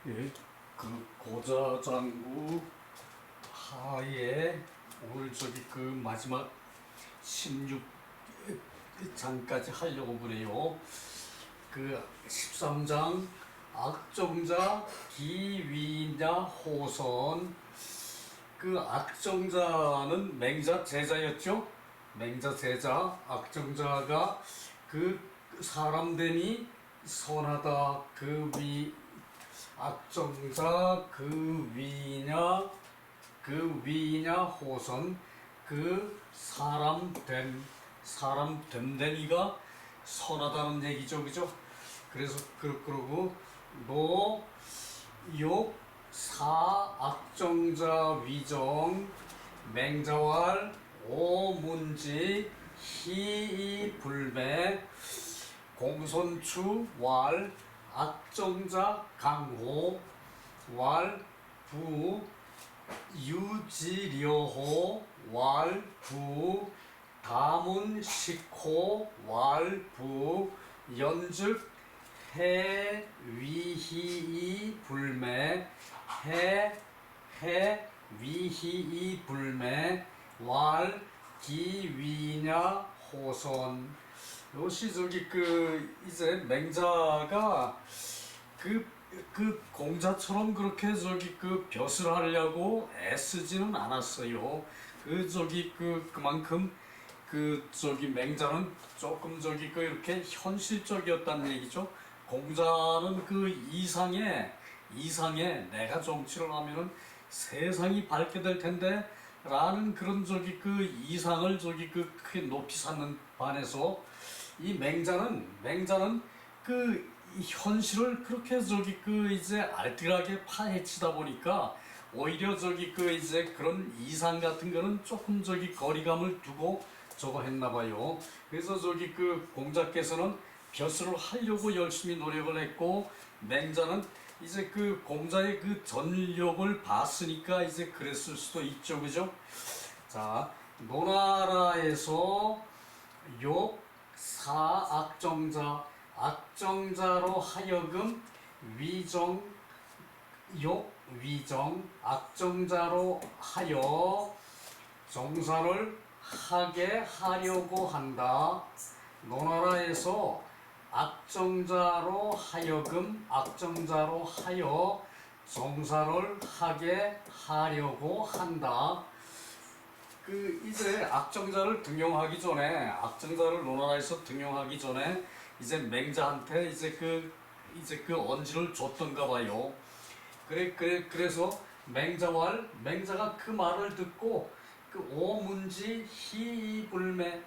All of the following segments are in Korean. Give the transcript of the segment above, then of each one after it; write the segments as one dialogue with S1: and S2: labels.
S1: 예, 그 고자장구 하에 오늘 그 마지막 16장까지 하려고 그래요. 그 13장 악정자 기위냐 호선. 그 악정자는 맹자 제자였죠. 맹자 제자 악정자가 그 사람 되니 선하다. 그 위 악정자 그 위냐 호선. 그 사람 됨되니가 선하다는 얘기죠, 그죠? 그래서 그러고 노욕 사 악정자 위정 맹자왈 오문지 희불매 공손추 왈 악정자 강호 왈부 유지려호 왈부 다문식호 왈부 연즉 해위희이 불매 해위희이 불매 왈 기위냐 호선. 요시 이제 맹자가 그 공자처럼 그렇게 벼슬 하려고 애쓰지는 않았어요. 그만큼 맹자는 조금 이렇게 현실적이었다는 얘기죠. 공자는 그 이상에 내가 정치를 하면은 세상이 밝게 될 텐데 라는 그런 그 이상을 크게 높이 삼는 반해서 이 맹자는 그 현실을 그렇게 이제 알뜰하게 파헤치다 보니까 오히려 이제 그런 이상 같은 거는 조금 거리감을 두고 저거 했나봐요. 그래서 그 공자께서는 벼슬을 하려고 열심히 노력을 했고, 맹자는 이제 그 공자의 그 전력을 봤으니까 이제 그랬을 수도 있죠, 그죠? 자, 노나라에서 욕 사 악정자로 하여금 위정 악정자로 하여 정사를 하게 하려고 한다. 노나라에서 악정자로 하여 정사를 하게 하려고 한다. 이제 악정자를 노나라에서 등용하기 전에 이제 맹자한테 이제 그 언지를 줬던가 봐요. 그래서 맹자가 그 말을 듣고 그 오문지 희불매,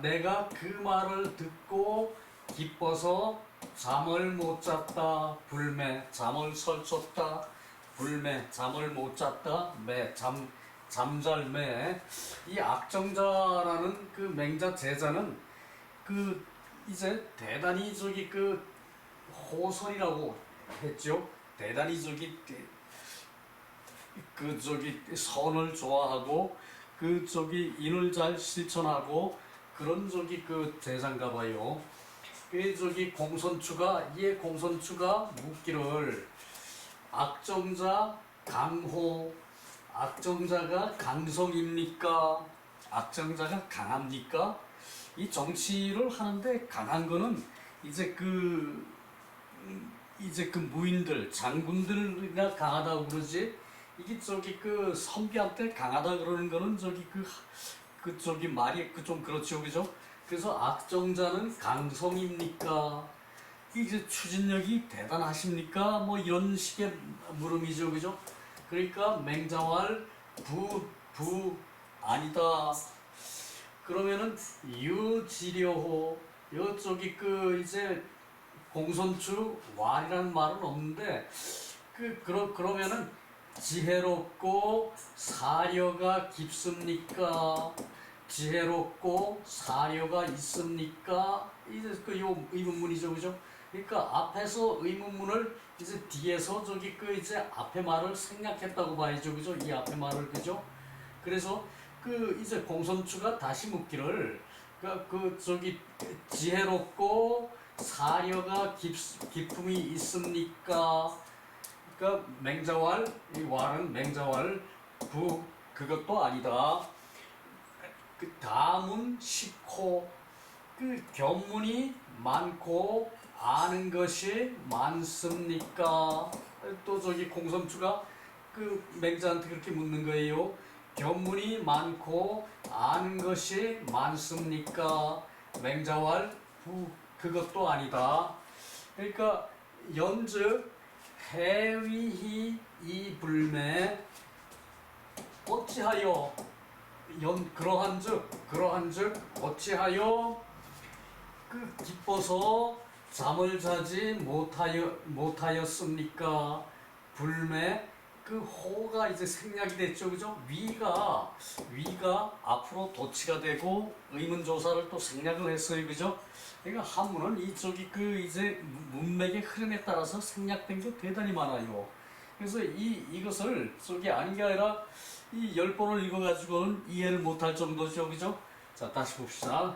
S1: 내가 그 말을 듣고 기뻐서 잠을 못 잤다. 불매, 잠을 설쳤다. 불매, 잠을 못 잤다. 잠잘매. 이 악정자라는 그 맹자 제자는 이제 대단히 호선이라고 했죠. 대단히 선을 좋아하고 인을 잘 실천하고 그런 그 제자인가 봐요. 공손추가 묻기를 악정자 강호, 악정자가 강성입니까? 악정자가 강합니까? 이 정치를 하는데 강한 거는 이제 그 무인들, 장군들이나 강하다고 그러지, 이게 그 선비한테 강하다 그러는 거는 말이 좀 그렇죠, 그죠? 그래서 악정자는 강성입니까? 이제 추진력이 대단하십니까? 뭐 이런 식의 물음이죠, 그죠? 그러니까 맹자왈 부 아니다. 그러면은 유지려호, 이제 공손추 왈이라는 말은 없는데 그러면은 지혜롭고 사려가 깊습니까? 지혜롭고 사려가 있습니까? 이제 의문문이죠, 그죠? 그러니까 앞에서 의문문을 이제 뒤에서 이제 앞에 말을 생략했다고 봐야죠, 그죠? 이 앞에 말을, 그죠? 그래서 이제 공손추가 다시 묻기를 지혜롭고 사려가 깊음이 있습니까? 그러니까 맹자왈 이 왈은 맹자왈 부 그것도 아니다. 그 다문 식호 그 견문이 많고 아는 것이 많습니까? 또 저기 공성추가 그 맹자한테 그렇게 묻는 거예요. 견문이 많고 아는 것이 많습니까? 맹자왈 부 그것도 아니다. 그러니까 연즉 해위히 이 불매 어찌하여 그러한즉 어찌하여 그 기뻐서 잠을 자지 못하였습니까? 불매 그 호가 이제 생략이 됐죠, 그죠? 위가 앞으로 도치가 되고 의문조사를 또 생략을 했어요, 그죠? 그러니까 한문은 이쪽이 그 이제 문맥의 흐름에 따라서 생략된 게 대단히 많아요. 그래서 이것을 저기 아닌 게 아니라 이 10번을 읽어가지고는 이해를 못할 정도죠, 그죠? 자, 다시 봅시다.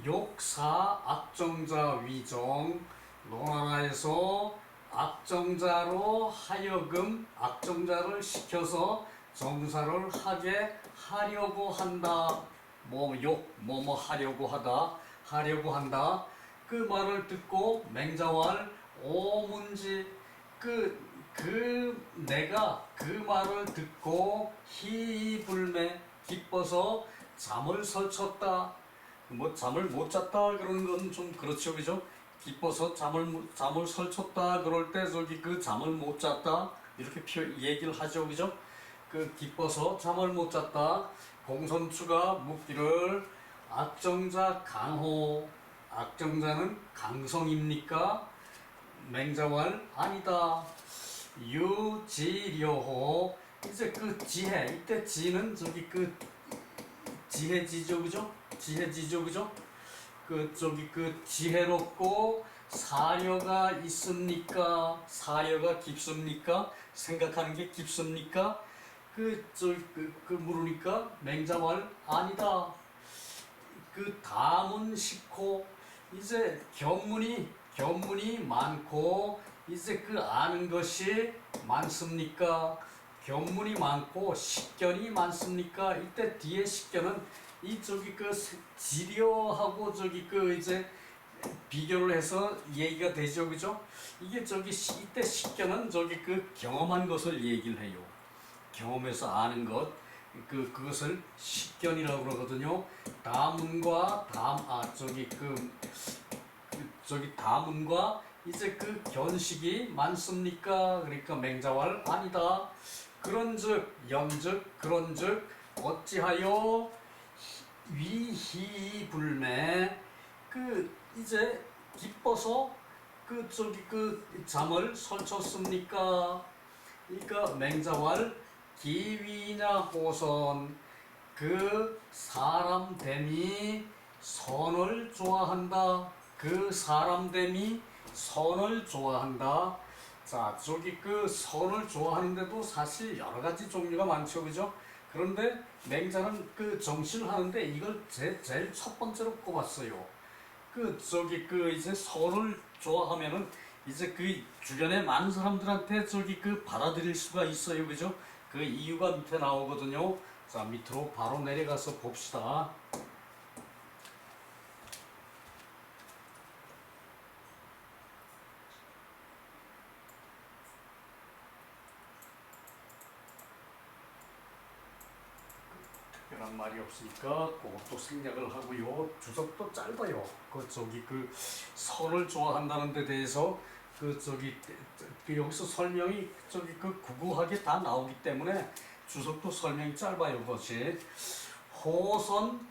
S1: 욕사 악정자 위정 노나라에서 악정자로 하여금 악정자를 시켜서 정사를 하게 하려고 한다. 뭐뭐 하려고 한다. 그 말을 듣고 맹자왈 오문지 내가 그 말을 듣고 희불매 기뻐서 잠을 설쳤다. 뭐 잠을 못 잤다 그런 건 좀 그렇죠, 그죠? 기뻐서 잠을 설쳤다 그럴 때 저기 그 잠을 못 잤다 이렇게 얘기를 하죠, 그죠? 그 기뻐서 잠을 못 잤다. 공선추가 묻기를 악정자 강호 악정자는 강성입니까? 맹자왈 아니다. 유지려호 이제 그 지혜 이때 지는 저기 그 지혜지죠, 그죠? 지혜지죠, 그죠? 그 저기 그 지혜롭고 사려가 있습니까? 사려가 깊습니까? 생각하는 게 깊습니까? 그 물으니까 맹자왈 아니다. 그 다문 식호 이제 견문이 많고 이제 그 아는 것이 많습니까? 견문이 많고 식견이 많습니까? 이때 뒤에 식견은 이쪽이 그 지려하고 저기 그 이제 비교를 해서 얘기가 되죠, 그죠? 이게 저기 이때 식견은 저기 그 경험한 것을 얘기를 해요. 경험해서 아는 것. 그것을 식견이라고 그러거든요. 다문과 이제 그 견식이 많습니까? 그러니까 맹자왈 아니다. 그런즉 어찌하여 위희불매 이제 기뻐서 그 잠을 설쳤습니까? 그러니까 맹자왈 기위냐 호선 그 사람됨이 선을 좋아한다. 그 사람됨이 선을 좋아한다. 자, 저기 그 선을 좋아하는데도 사실 여러 가지 종류가 많죠, 그죠? 그런데 맹자는 그 정신을 하는데 이걸 제일 첫 번째로 꼽았어요. 이제 선을 좋아하면은 이제 그 주변에 많은 사람들한테 그 받아들일 수가 있어요, 그죠? 그 이유가 밑에 나오거든요. 자, 밑으로 바로 내려가서 봅시다. 특별한 말이 없으니까 그것도 생략을 하고요. 주석도 짧아요. 그 선을 좋아한다는 데 대해서 여기서 설명이 구구하게 다 나오기 때문에 주석도 설명이 짧아요. 그것이 호선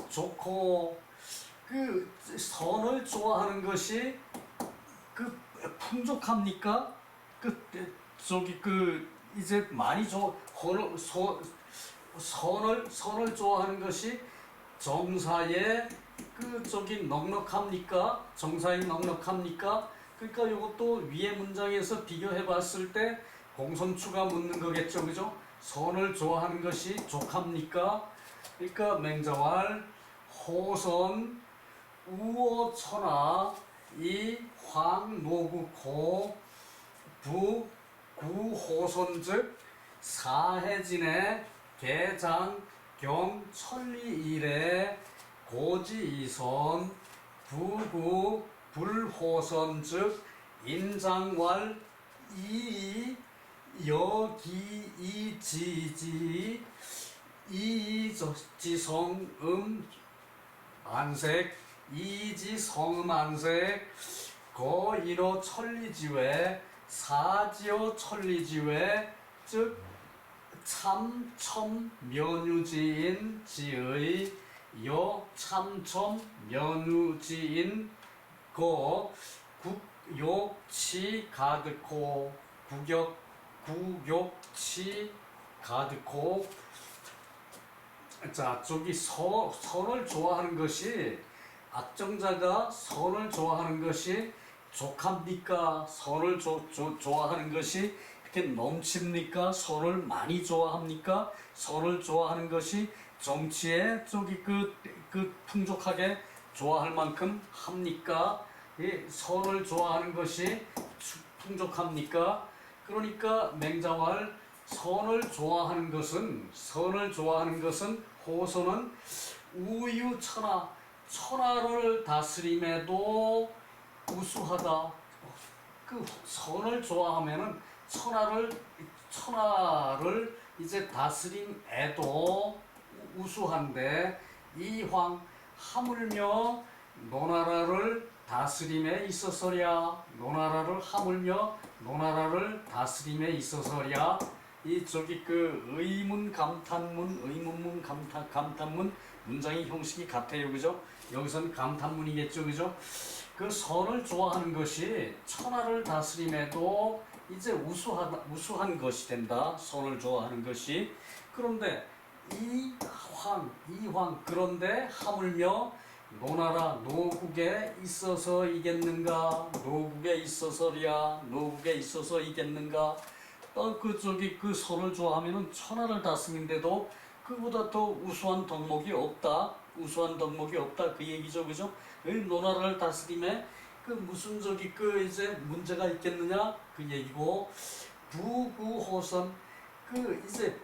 S1: 좋고 선을 좋아하는 것이 풍족합니까? 이제 많이 선을 좋아하는 것이 정사에 넉넉합니까? 정사에 넉넉합니까? 그러니까 이것도 위의 문장에서 비교해 봤을 때 공선추가 묻는 거겠죠, 그죠? 선을 좋아하는 것이 족합니까? 그러니까 맹자왈 호선 우어천하 이 황노구코 부구호선 즉 사해진의 개장 경천리일에 고지이선 부구 불호선 즉 인장왈 이 여기이지지 이지성음 안색 이지성음 안색 거인어 천리지회 사지어 천리지회 즉 참첨 면유지인 지의 여 참첨 면유지인 거 국욕치 가득코 국욕치 가득코. 자, 저기 선을 좋아하는 것이 악정자가 선을 좋아하는 것이 족합니까? 선을 좋아하는 것이 이렇게 넘칩니까? 선을 많이 좋아합니까? 선을 좋아하는 것이 정치에 저기 그 풍족하게 좋아할 만큼 합니까? 예, 선을 좋아하는 것이 풍족합니까? 그러니까 맹자왈 선을 좋아하는 것은 호선은 우유천하 천하를 다스림에도 우수하다. 그 선을 좋아하면은 천하를 이제 다스림에도 우수한데 이황 하물며 노나라를 다스림에 있어서랴 노나라를 다스림에 있어서랴. 이 저기 그 의문 감탄문 문장의 형식이 같아요, 그죠? 여기서는 감탄문이겠죠, 그죠? 그 선을 좋아하는 것이 천하를 다스림에도 이제 우수한 것이 된다. 선을 좋아하는 것이. 그런데 이황 그런데 하물며 노나라 노국에 있어서 이겠는가? 노국에 있어서 이겠는가? 그 선을 좋아하면은 천하를 다스리는데도 그보다 더 우수한 덕목이 없다 그 얘기죠, 그죠? 노나라를 다스림에 그 무슨 저기 그 이제 문제가 있겠느냐 그 얘기고. 부구호선 그 이제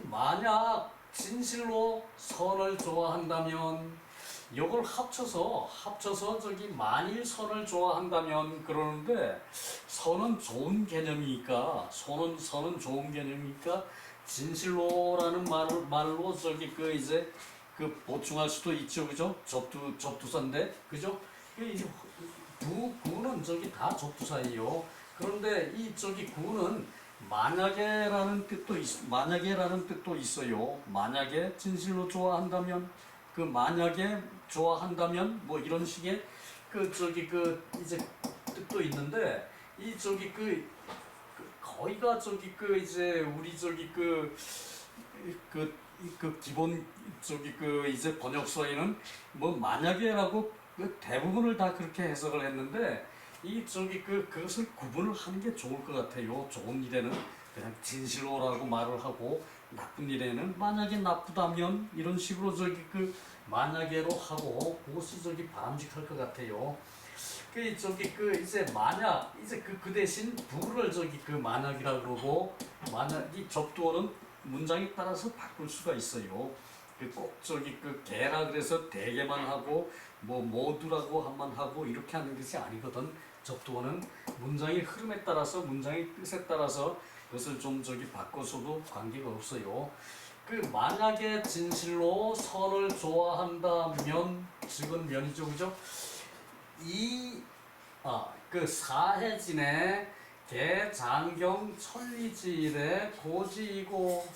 S1: 만약 진실로 선을 좋아한다면 이걸 합쳐서 저기 만일 선을 좋아한다면 그러는데 선은 좋은 개념이니까 선은 좋은 개념이니까 진실로라는 말로 저기 그 이제 그 보충할 수도 있죠, 그죠? 접두사인데 그죠? 구는 저기 다 접두사예요. 그런데 이 저기 구는 만약에라는 뜻도 있어요. 만약에 진실로 좋아한다면 그 만약에 좋아한다면 뭐 이런 식의 그 저기 그 이제 뜻도 있는데 이 저기 그 거의가 저기 그 이제 우리 저기 그 기본 저기 그 이제 번역서에는 뭐 만약에라고 대부분을 다 그렇게 해석을 했는데 이 저기 그것을 구분을 하는 게 좋을 것 같아요. 좋은 일에는 그냥 진실로라고 말을 하고 나쁜 일에는 만약에 나쁘다면 이런 식으로 저기 그 만약에로 하고 그것이 저기 바람직할 것 같아요. 이제 만약 이제 그 대신 부를 저기 그 만약이라 그러고 만약 이 접두어는 문장에 따라서 바꿀 수가 있어요. 꼭 저기 그 개라 그래서 대개만 하고 뭐 모두라고 한만 하고 이렇게 하는 것이 아니거든. 접두어는 문장의 흐름에 따라서 문장의 뜻에 따라서 그것을 좀 저기 바꿔서도 관계가 없어요. 만약에 진실로 선을 좋아한다면 즉은 면이죠, 그죠? 사해진의 개장경 천리지일의 고지이고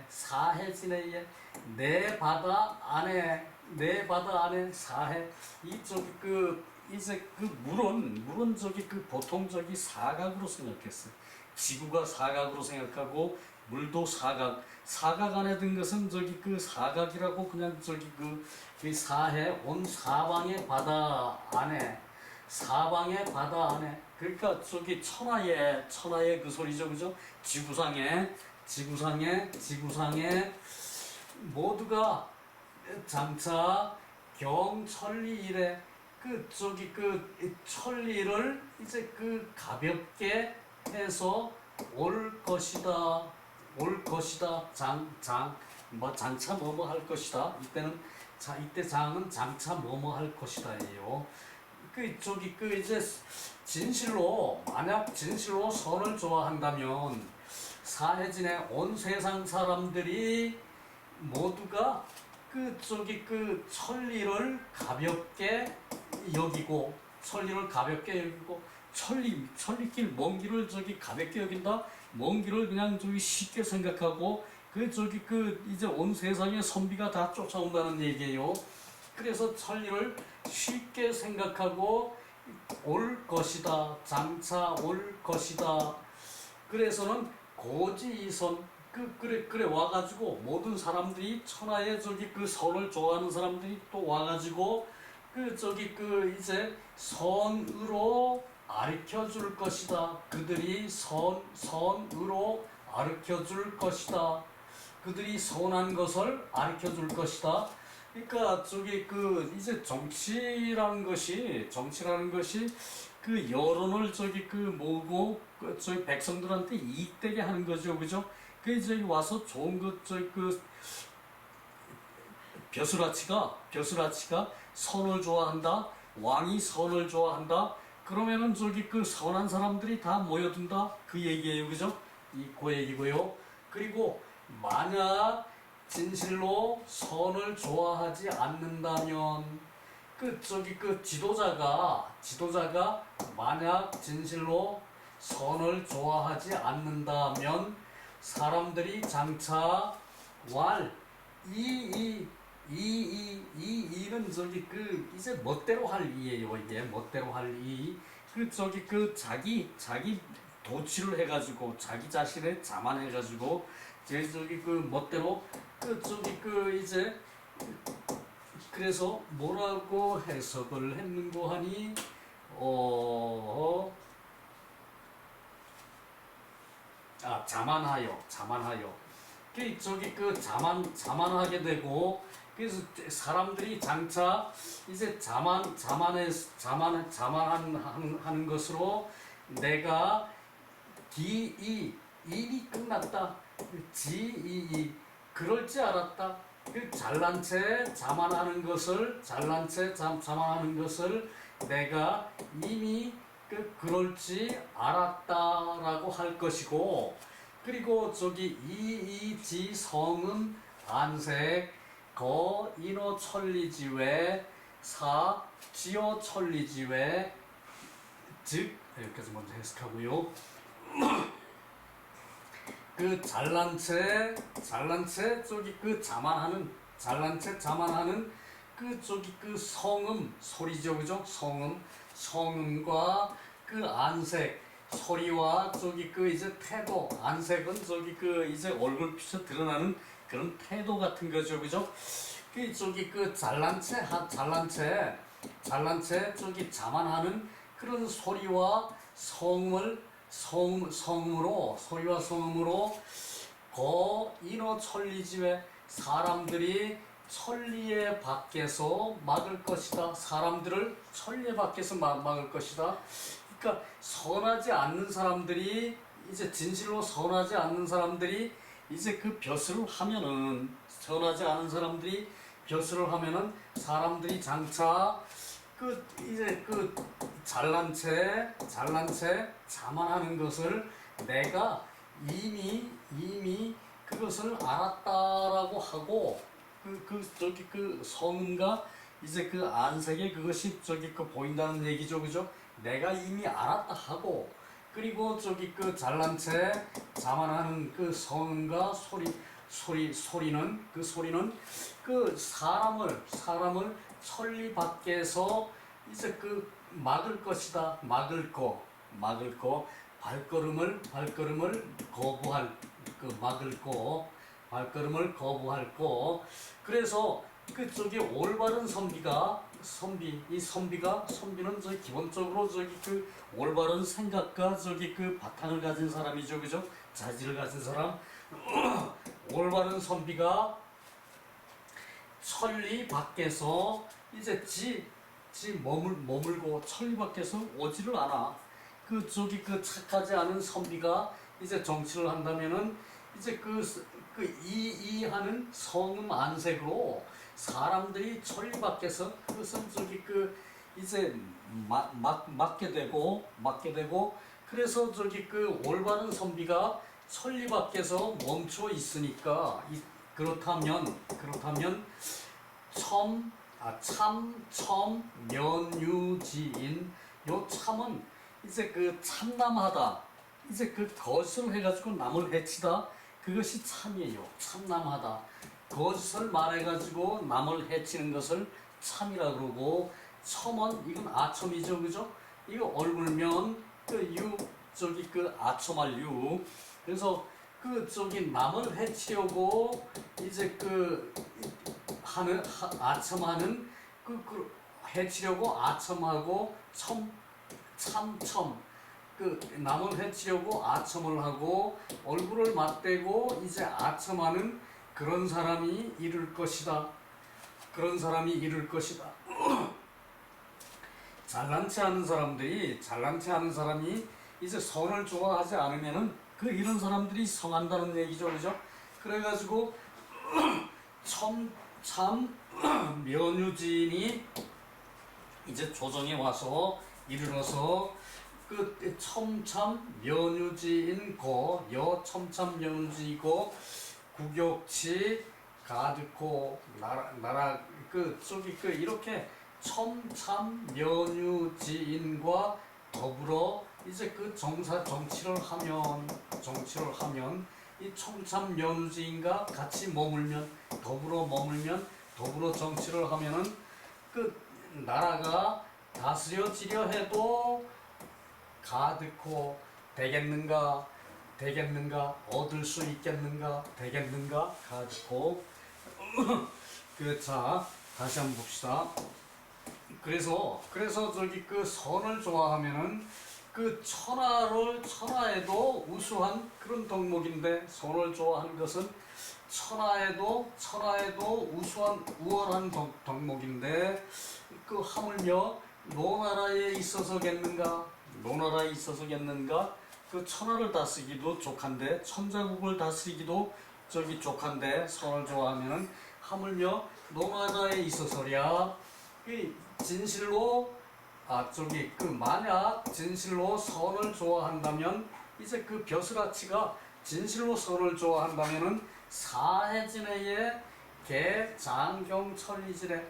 S1: 사해진의 내 바다 안에 사해 이제 물은 저기 보통 저기 사각으로 생각했어요. 지구가 사각으로 생각하고 물도 사각 안에 든 것은 저기 사각이라고 그냥 저기 사해 온 사방의 바다 안에 그러니까 저기 천하의 그 소리죠, 그죠? 지구상에 모두가 장차 경천리일에 천리를 이제 가볍게 해서 올 것이다. 올 것이다. 장차 뭐뭐 할 것이다. 이때 장은 장차 뭐뭐 할 것이다예요. 이제 만약 진실로 선을 좋아한다면 사해진의 온 세상 사람들이 모두가 천리를 가볍게 여기고 천리길 먼 길을 가볍게 여긴다. 먼 길을 그냥 쉽게 생각하고 이제 온 세상의 선비가 다 쫓아온다는 얘기예요. 그래서 천리를 쉽게 생각하고 올 것이다. 장차 올 것이다. 그래서는 고지이선 그래 와가지고 모든 사람들이 천하의 선을 좋아하는 사람들이 또 와가지고 이제 선으로 가르쳐 줄 것이다. 그들이 선으로 가르쳐 줄 것이다. 그들이 선한 것을 가르쳐 줄 것이다. 그러니까 이제 정치라는 것이 여론을 모으고 백성들한테 이익되게 하는 거죠, 그죠? 와서 좋은 벼슬아치가 선을 좋아한다. 왕이 선을 좋아한다. 그러면은 선한 사람들이 다 모여든다. 그 얘기예요, 그죠? 그 얘기고요. 그리고 만약 진실로 선을 좋아하지 않는다면 지도자가 만약 진실로 선을 좋아하지 않는다면 사람들이 장차 이는 이제 멋대로 할 이예요. 이게 멋대로 할 이. 자기 도취를 해가지고 자기 자신을 자만해가지고 멋대로 이제 그래서 뭐라고 해석을 했는고 하니 자만하여 자만하게 되고 그래서 사람들이 장차 이제 자만하는 것으로 내가 일이 끝났다. 그럴 줄 알았다. 잘난 채 자만하는 것을 내가 이미 그럴지 알았다라고 할 것이고, 그리고 이지성은 안색 인어 천리지외 지어 천리지외 즉 여기까지 먼저 해석하고요. 잘난 채 자만하는 성음 소리죠, 그죠? 성음과 안색 소리와 이제 태도, 안색은 이제 얼굴빛에 드러나는 그런 태도 같은 거죠, 그죠? 잘난 채 자만하는 그런 소리와 성음으로 인어 천리지외 사람들이 천리에 밖에서 막을 것이다. 사람들을 천리에 밖에서 막을 것이다. 그러니까 선하지 않는 사람들이 이제 진실로 선하지 않는 사람들이 이제 벼슬을 하면은 사람들이 장차 이제 잘난 채 자만하는 것을 내가 이미 그것을 알았다라고 하고 성음과 이제 안색에 그것이 보인다는 얘기죠, 그죠? 내가 이미 알았다 하고, 그리고 잘난 채 자만하는 성음과 소리는 사람을 천리 밖에서 이제 막을 것이다. 막을 거 발걸음을 거부할 발걸음을 거부할 거. 그래서 올바른 선비는 기본적으로 올바른 생각과 바탕을 가진 사람이죠, 그죠? 자질을 가진 사람. 올바른 선비가 천리 밖에서 이제 머물고 천리 밖에서 오지를 않아. 그 저기 그 착하지 않은 선비가 이제 정치를 한다면은 이제 이 하는 성음 안색으로 사람들이 천리 밖에서 그것은 저기 이제 맡게 되고 그래서 저기 올바른 선비가 천리 밖에서 멈춰 있으니까 그렇다면 면유지인 요 참은 이제 참남하다 이제 거짓을 해가지고 남을 해치다 그것이 참이에요. 참남하다 거짓을 말해가지고 남을 해치는 것을 참이라 그러고 첨은 이건 아첨이죠, 그죠? 이거 얼굴면 아첨할 유 그래서 남을 해치려고 이제 아첨하는 해치려고 아첨하고 남을 해치려고 아첨을 하고 얼굴을 맞대고 이제 아첨하는 그런 사람이 이룰 것이다. 그런 사람이 이룰 것이다. 잘난치 않은 사람이 이제 선을 좋아하지 않으면은 이런 사람들이 성한다는 얘기죠, 그죠? 그래가지고 참 면유진이 이제 조정에 와서 이르러서 첨참 면유지인고 첨참 면유지이고 구격치 가득고 나라 이렇게 첨참 면유지인과 더불어 이제 정치를 하면 이 첨참 면유지인과 같이 더불어 정치를 하면은 나라가 다스려지려 해도 가득고 되겠는가 얻을 수 있겠는가 되겠는가 가득고 자 다시 한번 봅시다. 그래서 선을 좋아하면은 천하에도 우수한 그런 덕목인데 선을 좋아하는 것은 천하에도 우월한 덕목인데 하물며 노나라에 있어서겠는가 천하를 다스리기도 족한데 천자국을 다스리기도 족한데 선을 좋아하면은 하물며 노나라에 있어서랴 진실로 만약 진실로 선을 좋아한다면 이제 벼슬아치가 진실로 선을 좋아한다면은 사해진의 개장경천리지래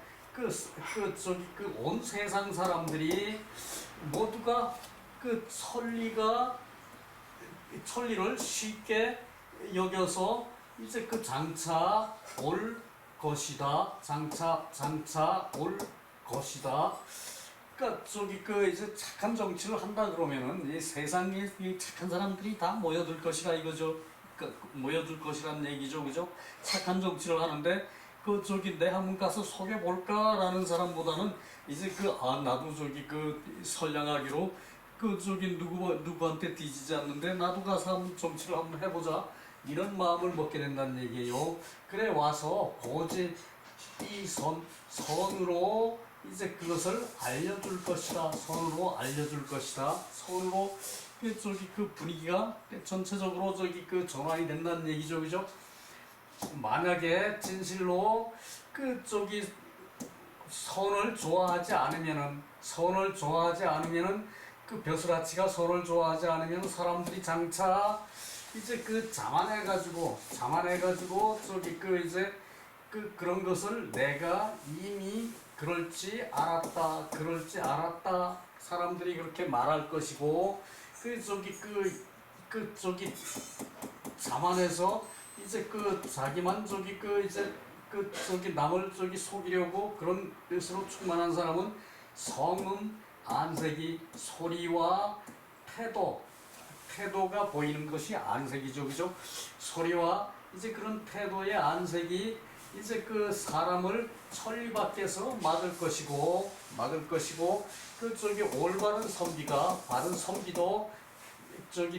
S1: 온 세상 사람들이 모두가 천리를 쉽게 여겨서 이제 장차 올 것이다. 장차 올 것이다. 이제 착한 정치를 한다 그러면은 이 세상에 착한 사람들이 다 모여들 것이라 이거죠. 모여들 것이란 얘기죠, 그죠? 착한 정치를 하는데 내 한번 가서 속여볼까라는 사람보다는 이제 나도 선량하기로 누구한테 뒤지지 않는데 나도 가서 한번 정치를 한번 해보자 이런 마음을 먹게 된다는 얘기예요. 그래 와서 고지 이 선으로 이제 그것을 알려줄 것이다. 선으로 분위기가 전체적으로 전환이 된다는 얘기죠, 그죠? 만약에 진실로 선을 좋아하지 않으면은 벼슬아치가 선을 좋아하지 않으면 사람들이 장차 이제 자만해가지고 이제 그런 것을 내가 이미 그럴지 알았다 사람들이 그렇게 말할 것이고 자만해서 이제 자기만 남을 속이려고 그런 뜻으로 충만한 사람은 성음 안색이 소리와 태도가 보이는 것이 안색이죠, 그죠? 소리와 이제 그런 태도의 안색이 이제 사람을 천리 밖에서 막을 것이고 올바른 선비가 바른 선비도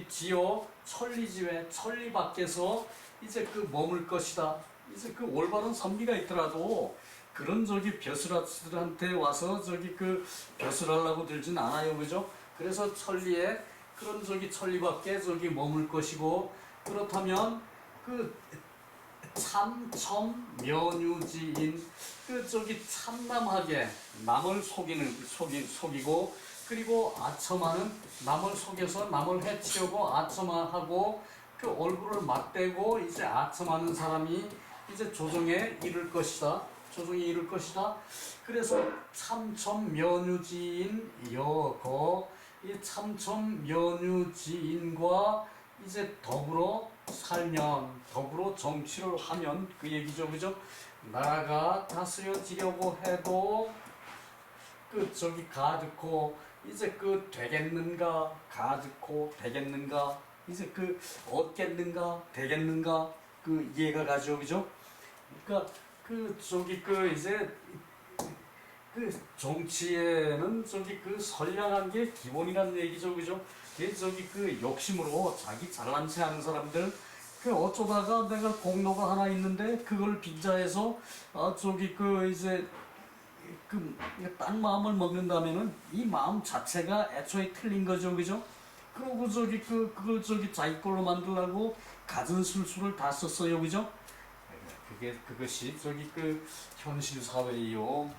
S1: 지어 천리 밖에서 이제 머물 것이다. 이제 올바른 선비가 있더라도 그런 저기 벼슬아치들한테 와서 저기 그 벼슬하려고 들진 않아요, 그죠? 그래서 천리에 그런 저기 천리밖에 저기 머물 것이고, 그렇다면 그 참첨 면유지인 그 저기 참남하게 남을 속이고, 그리고 아첨하는, 남을 속여서 남을 해치려고 아첨하고 그 얼굴을 맞대고 이제 아첨하는 사람이 이제 조정에 이를 것이다. 조정에 이를 것이다. 그래서 참첨 면유지인 여거, 이 참첨 면유지인과 이제 더불어 살면, 더불어 정치를 하면 그 얘기죠, 그죠? 나라가 다스려지려고 해도 그 저기 가득고 이제 그 되겠는가, 가득고 되겠는가, 이제 그 얻겠는가, 되겠는가, 그 이해가 가죠, 그죠? 그러니까 그 저기 그 이제 그 정치에는 저기 그 선량한 게 기본이라는 얘기죠, 그죠? 그 저기 그 욕심으로 자기 잘난 체 하는 사람들, 그 어쩌다가 내가 공로가 하나 있는데 그걸 빙자해서 저기 그 이제 그 딴 마음을 먹는다면은 이 마음 자체가 애초에 틀린 거죠, 그죠? 그러고 저기 그걸 저기 자기 걸로 만들라고 갖은 술수를 다 썼어요, 그죠? 그것이 저기 그 현실 사회예요.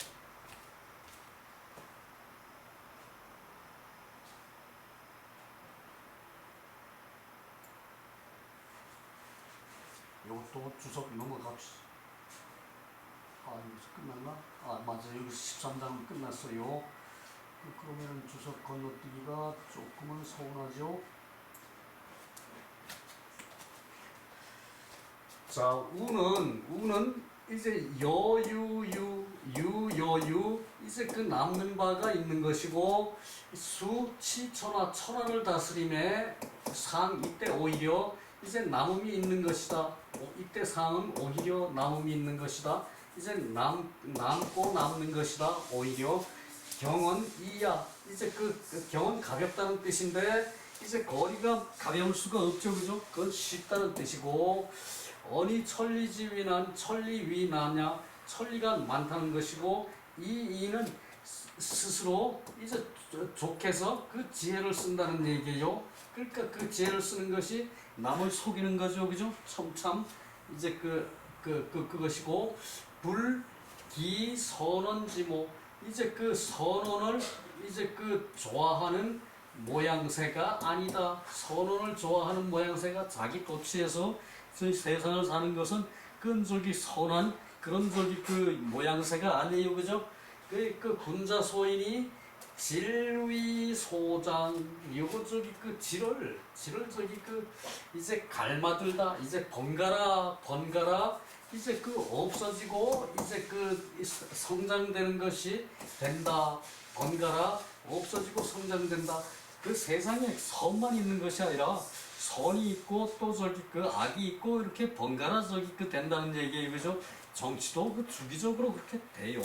S1: 이것도 주석 넘어갑시다. 여기서 끝났나? 맞아, 여기서 13장 끝났어요. 그러면 주석 건너뛰기가 조금은 서운하죠. 자, 우는 이제 여유 이제 그 남는 바가 있는 것이고, 수치천하 천하를 다스림에 상, 이때 오히려 이제 남음이 있는 것이다. 이때 상은 오히려 남음이 있는 것이다. 이제 남고 남는 것이다. 오히려 경은 이야. 이제 그 경은 가볍다는 뜻인데 이제 거리가 가벼울 수가 없죠, 그죠? 그건 쉽다는 뜻이고, 어니 천리지위난, 천리위나냐, 천리가 많다는 것이고, 이 이는 스스로 이제 족해서 그 지혜를 쓴다는 얘기예요. 그러니까 그 지혜를 쓰는 것이 남을 속이는 거죠, 그죠? 첨참 이제 그것이고, 불기 선언지모, 이제 그 선언을 이제 그 좋아하는 모양새가 아니다. 선언을 좋아하는 모양새가 자기 도취해서 세상을 사는 것은 그건 저기 선한 그런 저기 그 모양새가 아니에요, 그죠? 그 군자 소인이 질위소장, 요거 저기 그 질을 저기 그 이제 갈마들다, 이제 번갈아 이제 그 없어지고 이제 그 성장되는 것이 된다. 번갈아 없어지고 성장된다. 그 세상에 선만 있는 것이 아니라 선이 있고 또 저기 그 악이 있고 이렇게 번갈아 저기 그 된다는 얘기예요, 그죠? 정치도 그 주기적으로 그렇게 돼요.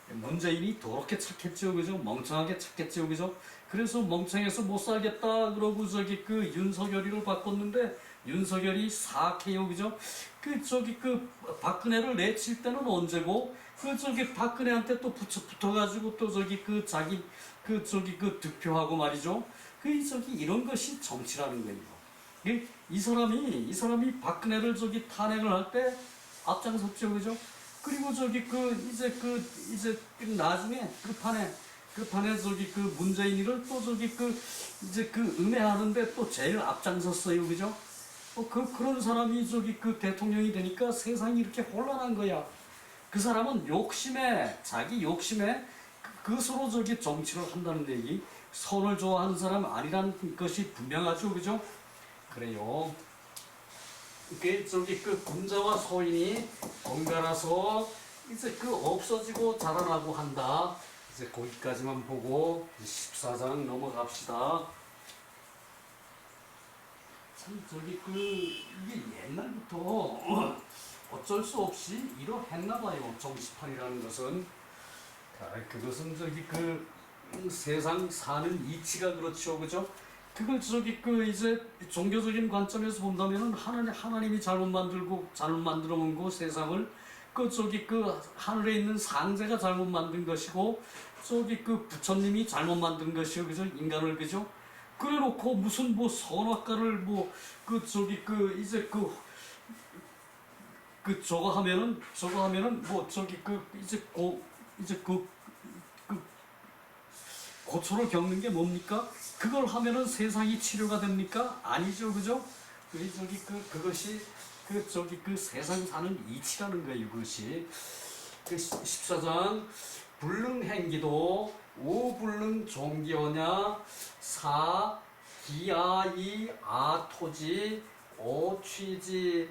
S1: 문재인이 더럽게 착했죠, 그죠? 멍청하게 착했죠, 그죠? 그래서 멍청해서 못 살겠다 그러고 저기 그 윤석열이를 바꿨는데 윤석열이 사악해요, 그죠? 그 저기 그 박근혜를 내칠 때는 언제고, 그 저기 박근혜한테 또 붙어가지고 또 저기 그 자기 그 저기 그 득표하고 말이죠. 그 저기 이런 것이 정치라는 거예요. 이 사람이 박근혜를 저기 탄핵을 할 때 앞장섰죠, 그죠? 그리고 저기 이제 나중에 그 판에 저기 그 문재인이를 또 저기 그 이제 그 음해하는데 또 제일 앞장섰어요, 그죠? 그런 사람이 저기 그 대통령이 되니까 세상이 이렇게 혼란한 거야. 그 사람은 자기 욕심에 그것으로 저기 정치를 한다는 얘기. 선을 좋아하는 사람 아니라는 것이 분명하죠, 그죠? 그래요. 저기 그 군자와 소인이 번갈아서 이제 그 없어지고 자라나고 한다. 이제 거기까지만 보고 14장 넘어갑시다. 참 저기 이게 옛날부터 어쩔 수 없이 이러했나봐요. 정치판이라는 것은. 그것은 저기 세상 사는 이치가 그렇죠, 그죠? 그걸 저기 이제 종교적인 관점에서 본다면은 하나님이 잘못 만들어 놓은 거 세상을, 그 저기 그 하늘에 있는 상제가 잘못 만든 것이고 저기 그 부처님이 잘못 만든 것이요, 그죠? 인간을, 그죠? 그래놓고 무슨 뭐 선악과를 뭐 그 저기 그 이제 저거 하면은 뭐 저기 그 이제 그 고초를 겪는 게 뭡니까? 그걸 하면은 세상이 치료가 됩니까? 아니죠, 그죠? 그 저기 그것이 그 저기 그 세상 사는 이치라는 거예요. 그것이 그 14장 불능행기도 우불능 종기어냐 사 기아이 아토지 오취지.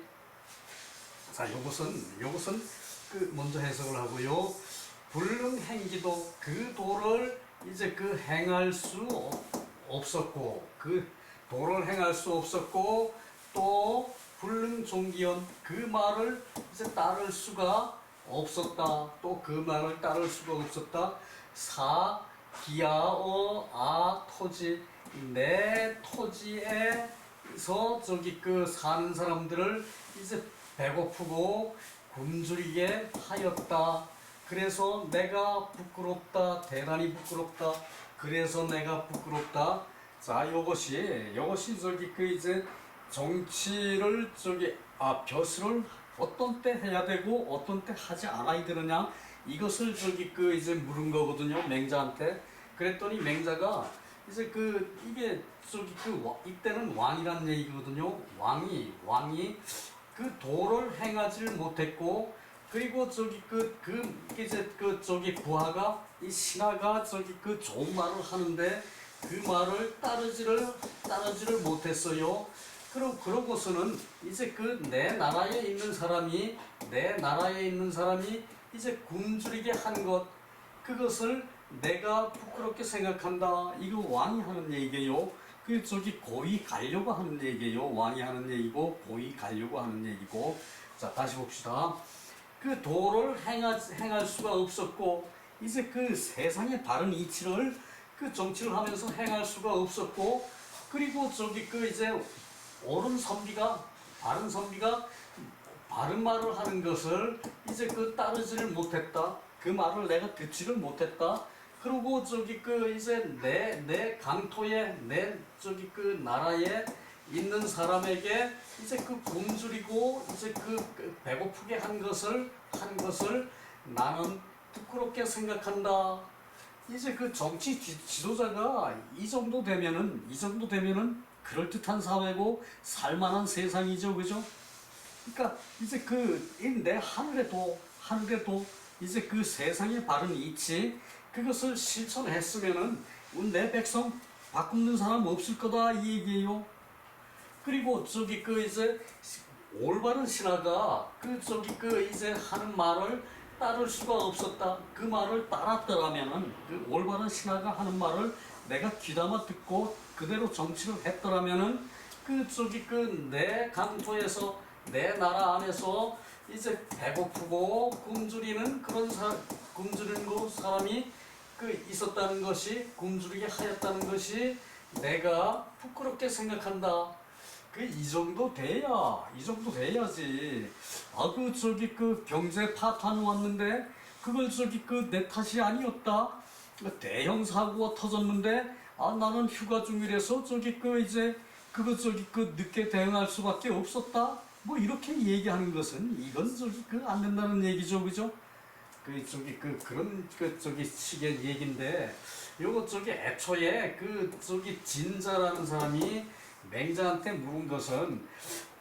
S1: 자, 요것은 그 먼저 해석을 하고요. 불능행기도 그 도를 이제 그 행할 수 없었고 그 도를 행할 수 없었고 또 불능종기연 그 말을 이제 따를 수가 없었다. 또 그 말을 따를 수가 없었다. 사 기아어 아 토지 내 토지에서 저기 그 사는 사람들을 이제 배고프고 굶주리게 하였다. 그래서 내가 부끄럽다. 대단히 부끄럽다. 그래서 내가 부끄럽다. 자, 요것이 저기 그 이제 정치를 저기 벼슬을 어떤 때 해야 되고 어떤 때 하지 않아야 되느냐, 이것을 저기 그 이제 물은 거거든요, 맹자한테. 그랬더니 맹자가 이제 그 이게 저기 그 이때는 왕이란 얘기거든요. 왕이 그 도를 행하지를 못했고, 그리고 저기 이제 그 저기 부하가 이 신하가 저기 그 좋은 말을 하는데 그 말을 따르지를 못했어요. 그러고서는 이제 그 내 나라에 있는 사람이 이제 굶주리게 한 것, 그것을 내가 부끄럽게 생각한다. 이거 왕이 하는 얘기예요. 그 저기 고이 가려고 하는 얘기예요. 왕이 하는 얘기고 고이 가려고 하는 얘기고. 자, 다시 봅시다. 그 도를 행할 수가 없었고, 이제 그 세상의 바른 이치를 그 정치를 하면서 행할 수가 없었고, 그리고 저기 그 이제 바른 선비가 바른 말을 하는 것을 이제 그 따르지를 못했다. 그 말을 내가 듣지를 못했다. 그리고 저기 그 이제 내 강토에 내 저기 그 나라에 있는 사람에게 이제 그 굶주리고 이제 그 배고프게 한 것을 나는 부끄럽게 생각한다. 이제 그 정치 지도자가 이 정도 되면은 그럴듯한 사회고 살만한 세상이죠, 그죠? 그러니까 이제 내 하늘에도 이제 그 세상의 바른 이치, 그것을 실천했으면은 내 백성 바꾸는 사람 없을 거다, 이 얘기예요. 그리고 저기 그 이제 올바른 신하가 그 저기 그 이제 하는 말을 따를 수가 없었다. 그 말을 따랐더라면은, 그 올바른 신하가 하는 말을 내가 귀담아 듣고 그대로 정치를 했더라면은 그 저기 그 내 강토에서 내 나라 안에서 이제 배고프고 굶주리는 사람이 그 있었다는 것이, 굶주리게 하였다는 것이 내가 부끄럽게 생각한다. 이 정도 돼야지. 그 저기 그 경제 파탄 왔는데 그걸 저기 그 내 탓이 아니었다. 대형 사고가 터졌는데 나는 휴가 중이라서 저기 그 이제 그거 저기 그 늦게 대응할 수밖에 없었다. 뭐 이렇게 얘기하는 것은 이건 저기 그 안 된다는 얘기죠, 그죠? 그 저기 그런 그 저기 식의 얘긴데, 요거 저기 애초에 그 저기 진자라는 사람이 맹자한테 물은 것은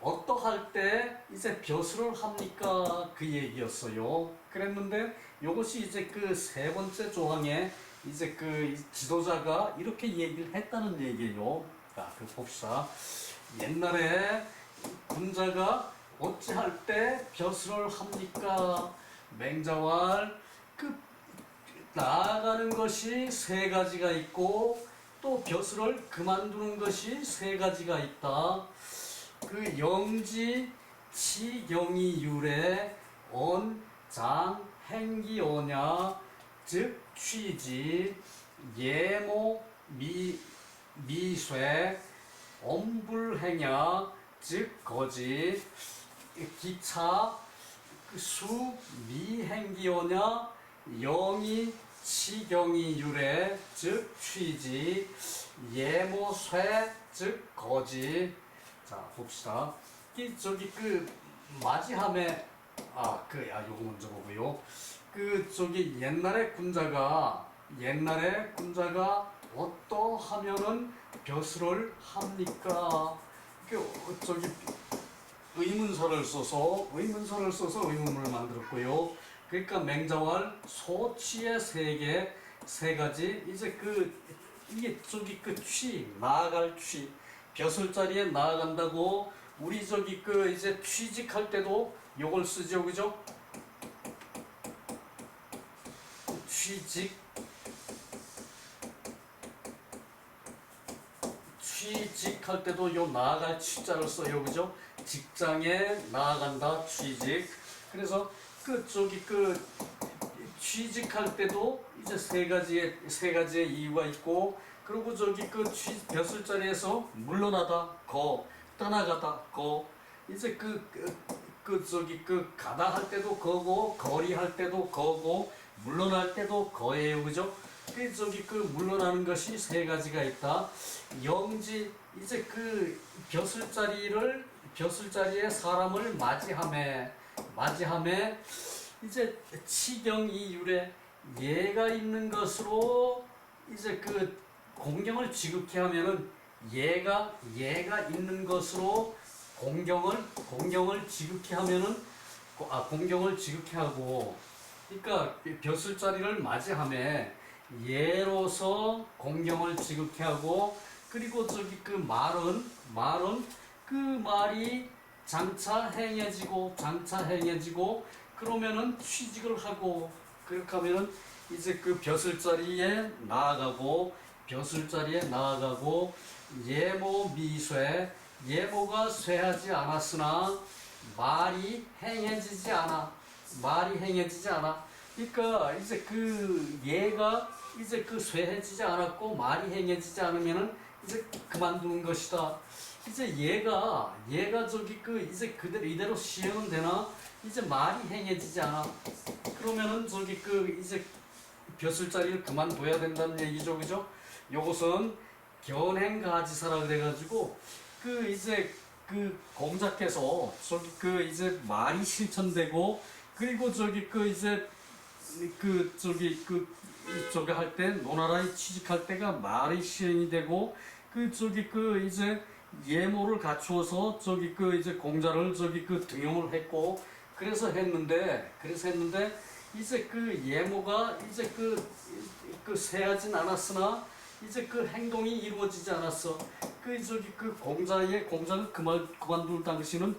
S1: 어떠할 때 이제 벼슬을 합니까? 그 얘기였어요. 그랬는데 요것이 이제 그 세 번째 조항에 이제 그 지도자가 이렇게 얘기를 했다는 얘기예요. 자, 그 봅시다. 옛날에 군자가 어찌할 때 벼슬을 합니까? 맹자왈 그 나아가는 것이 세 가지가 있고 또 벼슬을 그만두는 것이 세 가지가 있다. 그 영지 치경이 유래 온 장 행기 오냐 즉 취지 예모 미쇠 엄불행야 즉 거짓 기차 수 미행기어냐 영이 치경이 유래 즉 취지 예모쇠 즉 거지. 자 봅시다. 저기 맞이함에 요거 먼저 보고요. 옛날에 군자가 어떠하면은 벼슬을 합니까? 의문사를 써서 의문문을 만들었고요. 그러니까 맹자왈 소취의 세 가지 이제 이게 나아갈 취 벼슬 자리에 나아간다고 우리 이제 취직할 때도 요걸 쓰죠, 그죠? 취직할 때도 요 나아갈 취자를 써요, 그죠? 직장에 나아간다, 취직. 그래서 취직할 때도 이제 세 가지의 이유가 있고, 그리고 벼슬 자리에서 물러나다, 떠나가다, 이제 가다 할 때도 거고, 거리할 때도 거고, 물러날 때도 거예요, 그죠? 물러나는 것이 세 가지가 있다. 영지, 이제 벼슬 자리에 사람을 맞이함에, 이제 치경이 유래, 예가 있는 것으로, 이제 공경을 지극히 하면은, 예가 있는 것으로 공경을 지극히 하면은, 공경을 지극히 하고, 그러니까 벼슬 자리를 맞이함에 예로서 공경을 지극히 하고, 그리고 말은 말이 장차 행해지고 그러면은 취직을 하고, 그렇게 하면은 이제 벼슬 자리에 나아가고 예모 미쇠, 예모가 쇠하지 않았으나 말이 행해지지 않아. 그러니까 이제 예가 이제 쇠해지지 않았고 말이 행해지지 않으면은 이제 그만두는 것이다. 이제 얘가 이제 이대로 시행은 되나? 이제 말이 행해지지 않아. 그러면은 이제 벼슬 자리를 그만둬야 된다는 얘기죠, 그죠? 요것은 견행가지사라 그래가지고 이제 공자께서 이제 말이 실천되고, 그리고 이제 할 때 노나라에 취직할 때가 말이 시행이 되고, 이제 예모를 갖추어서 이제 공자를 등용을 했고, 그래서 했는데 이제 예모가 이제 세하진 않았으나 이제 행동이 이루어지지 않았어. 공자가 그만둘 당시는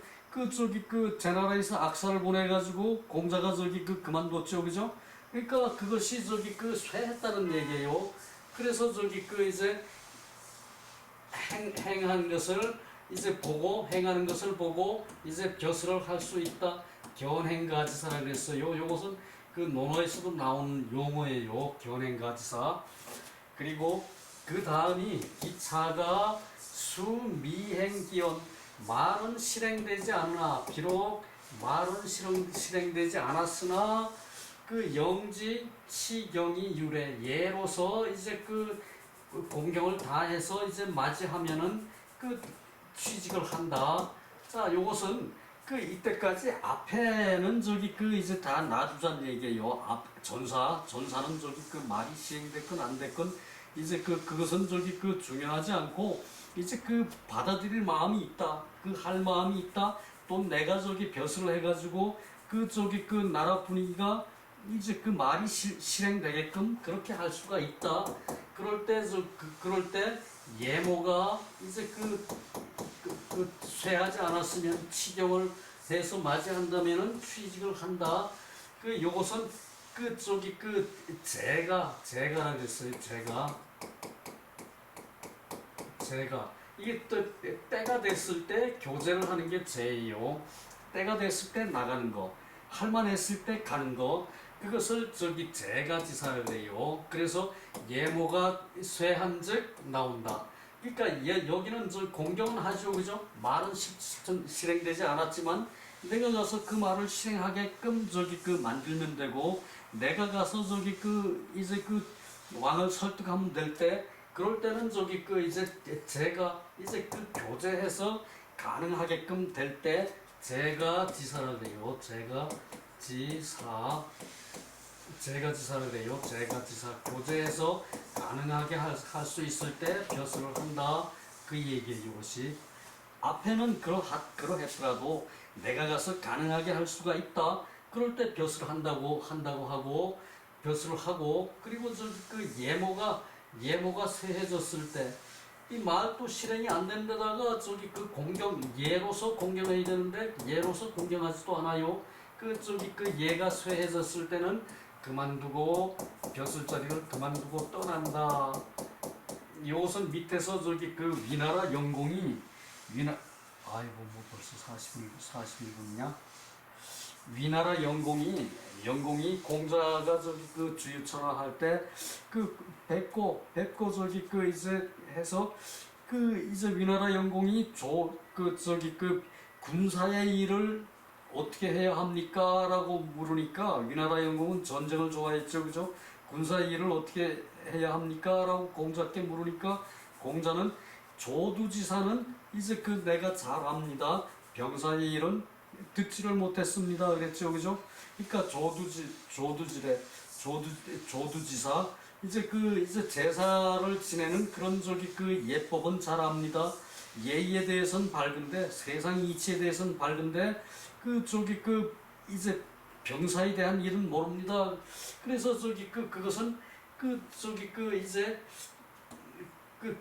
S1: 제나라에서 악사를 보내가지고 공자가 그만뒀죠, 그죠? 그러니까 그것이 쇠했다는 얘기예요. 그래서 이제 행한 것을 행하는 것을 보고 이제 벼슬을 할 수 있다. 견행가지사라 그랬어요. 요것은 논어에서도 나오는 용어예요. 견행가지사. 그리고 그 다음이 기차가 수미행기원, 말은 실행되지 않으나, 비록 말은 실행되지 않았으나 영지 치경이 유래, 예로서 이제 공경을 다해서 이제 맞이하면은 취직을 한다. 자, 요것은 이때까지 앞에는 이제 다 놔두자는 얘기예요. 전사는 말이 시행됐건 안 됐건 이제 그것은 중요하지 않고, 이제 받아들일 마음이 있다, 할 마음이 있다, 또 내가 벼슬을 해가지고 나라 분위기가 이제 말이 실행되게끔 그렇게 할 수가 있다. 그럴 때 예모가 이제 쇠하지 않았으면 치경을 해서 맞이한다면은 취직을 한다. 요것은 제가라 그랬어요. 제가 이게 또 때가 됐을 때 교제를 하는 게 제예요. 때가 됐을 때 나가는 거, 할만했을 때 가는 거, 그것을 제가지사라 그래요. 그래서 예모가 쇠한즉 나온다. 그러니까 여기는 공경은 하죠, 그죠? 말은 실행되지 않았지만 내가 가서 그 말을 실행하게끔 만들면 되고, 내가 가서 이제 왕을 설득하면 될 때, 그럴 때는 이제 제가 이제 교제해서 가능하게끔 될 때 제가 지사를 해요. 제가 지사를 해요. 제가 지사. 교제해서 가능하게 할 수 있을 때 벼슬을 한다. 그 얘기예요. 이것이. 앞에는 그러했더라도 내가 가서 가능하게 할 수가 있다. 그럴 때 벼슬을 한다고 하고, 벼슬을 하고, 그리고 예모가 쇠해졌을 때, 이 말도 실행이 안 된 데다가 예로서 공경해야 되는데, 예로서 공경하지도 않아요. 예가 쇠해졌을 때는 그만두고, 벼슬자리를 그만두고 떠난다. 이것은 밑에서 위나라 영공이, 아이고, 뭐 벌써 41분이냐? 위나라 영공이 공자가 주유천하 할 때 뵙고 이제 해서 이제 위나라 영공이 군사의 일을 어떻게 해야 합니까? 라고 물으니까 위나라 영공은 전쟁을 좋아했죠. 그죠? 군사의 일을 어떻게 해야 합니까? 라고 공자께 물으니까 공자는 조두지사는 이제 내가 잘 압니다. 병사의 일은 듣지를 못했습니다. 그랬죠. 그죠? 그러니까 조두지사 이제 제사를 지내는 그런 예법은 잘 압니다. 예의에 대해서는 밝은데 세상 이치에 대해서는 밝은데 이제 병사에 대한 일은 모릅니다. 그래서 그것은 이제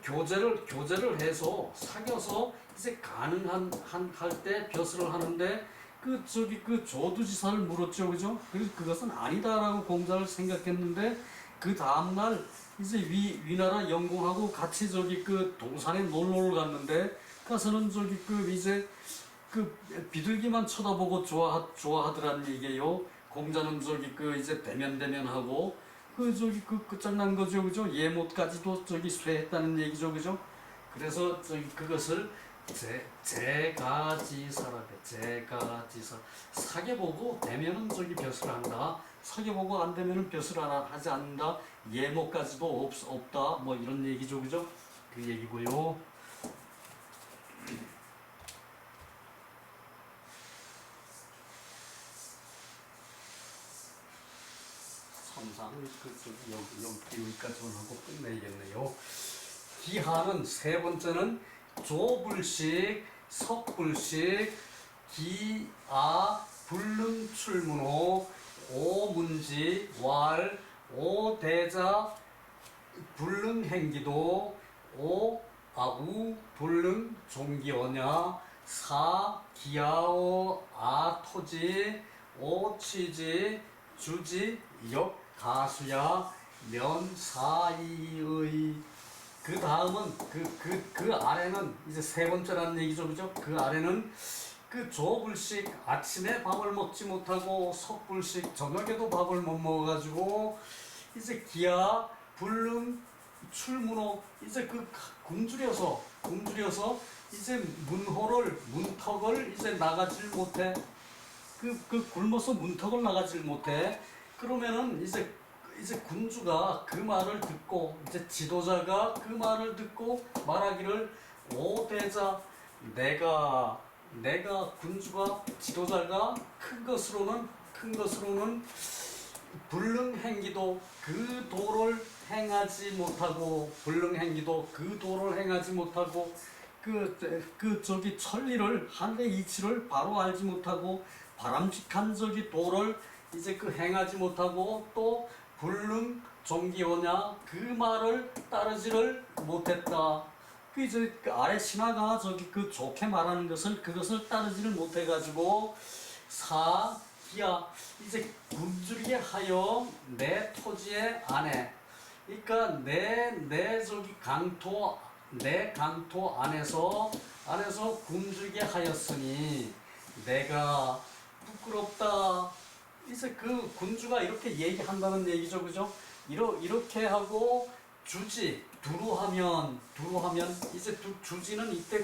S1: 교제를 해서 사귀어서 이제 가능한 할 때 벼슬을 하는데 조두지사를 물었죠. 그죠? 그래서 그것은 아니다라고 공자를 생각했는데 그 다음날 이제 위나라 영공하고 같이 동산에 놀러를 갔는데 가서는 이제 비둘기만 쳐다보고 좋아하더란 얘기예요. 공자는 이제 대면하고 끝장난 거죠. 그죠? 예못까지도 쇠했다는 얘기죠. 그죠? 그래서 그것을 제가지사라고 해. 제가지사. 사귀어보고 되면은 벼슬을 한다. 사귀어보고 안 되면은 벼슬을 하지 않는다. 예모까지도 없다. 뭐 이런 얘기죠. 그죠? 그 얘기고요. 삼상 여기까지만 하고 끝내야겠네요. 기하는 세 번째는 조불식, 석불식, 기아, 불능출문호, 오문지, 왈, 오대자, 불능행기도, 우, 불능, 종기언야, 사, 기아오, 아토지, 오치지, 주지, 역, 가수야, 면, 사이의. 그 다음은 그 아래는 이제 세 번째라는 얘기죠. 그죠? 그 아래는 조불식 아침에 밥을 먹지 못하고 석불식 저녁에도 밥을 못 먹어가지고 이제 기아 불능 출문호 이제 굶주려서 이제 문턱을 이제 나가질 못해. 굶어서 문턱을 나가질 못해. 그러면은 이제 군주가 그 말을 듣고 이제 지도자가 그 말을 듣고 말하기를 오대자 내가 군주가 지도자가 큰 것으로는 불능행기도 그 도를 행하지 못하고 천리를 하늘의 이치를 바로 알지 못하고 바람직한 도를 이제 행하지 못하고 또 불능 종기오냐 그 말을 따르지를 못했다. 이제 아래 신하가 좋게 말하는 그것을 따르지를 못해가지고 사기야 이제 굶주리게 하여 내 토지의 안에 그러니까 내 강토 안에서 굶주리게 하였으니 내가 부끄럽다. 이제 군주가 이렇게 얘기한다는 얘기죠. 그죠? 이렇게 하고 두루하면 이제 주지는 이때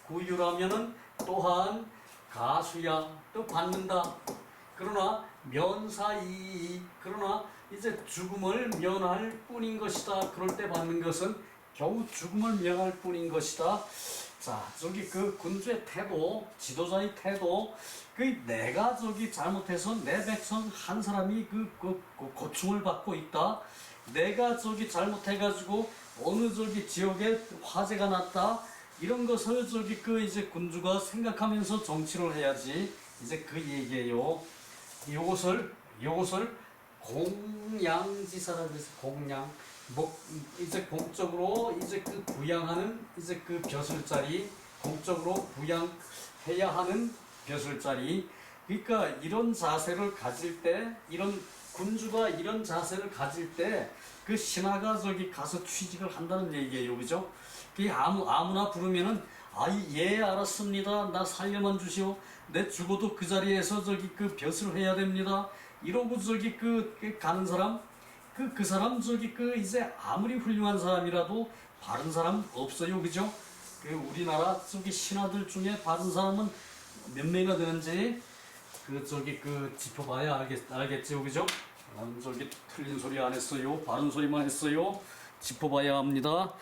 S1: 구휼하면은 또한 가수야 또 받는다. 그러나 면사이 그러나 이제 죽음을 면할 뿐인 것이다. 그럴 때 받는 것은 겨우 죽음을 면할 뿐인 것이다. 자, 저기 그 군주의 태도, 지도자의 태도, 그 내가 저기 잘못해서 내 백성 한 사람이 그 고충을 받고 있다. 내가 저기 잘못해가지고 어느 저기 지역에 화재가 났다. 이런 것을 저기 그 이제 군주가 생각하면서 정치를 해야지. 이제 그 얘기예요. 요것을 공양지사라 그래서 공양. 뭐 이제 공적으로 이제 그 부양하는 이제 그 벼슬자리, 공적으로 부양해야 하는 벼슬자리. 그러니까 이런 자세를 가질 때, 이런 군주가 이런 자세를 가질 때 그 신하가 저기 가서 취직을 한다는 얘기예요, 그죠? 그 아무나 부르면은 예 알았습니다. 나 살려만 주시오. 내 죽어도 그 자리에서 저기 그 벼슬을 해야 됩니다. 이러고 저기 그 가는 사람. 그 사람 저기 그 이제 아무리 훌륭한 사람이라도 바른 사람 없어요, 그죠? 그 우리나라 저기 신하들 중에 바른 사람은 몇 명이나 되는지 그 저기 그 짚어봐야 알겠죠, 그죠? 저기 틀린 소리 안 했어요, 바른 소리만 했어요. 짚어봐야 합니다.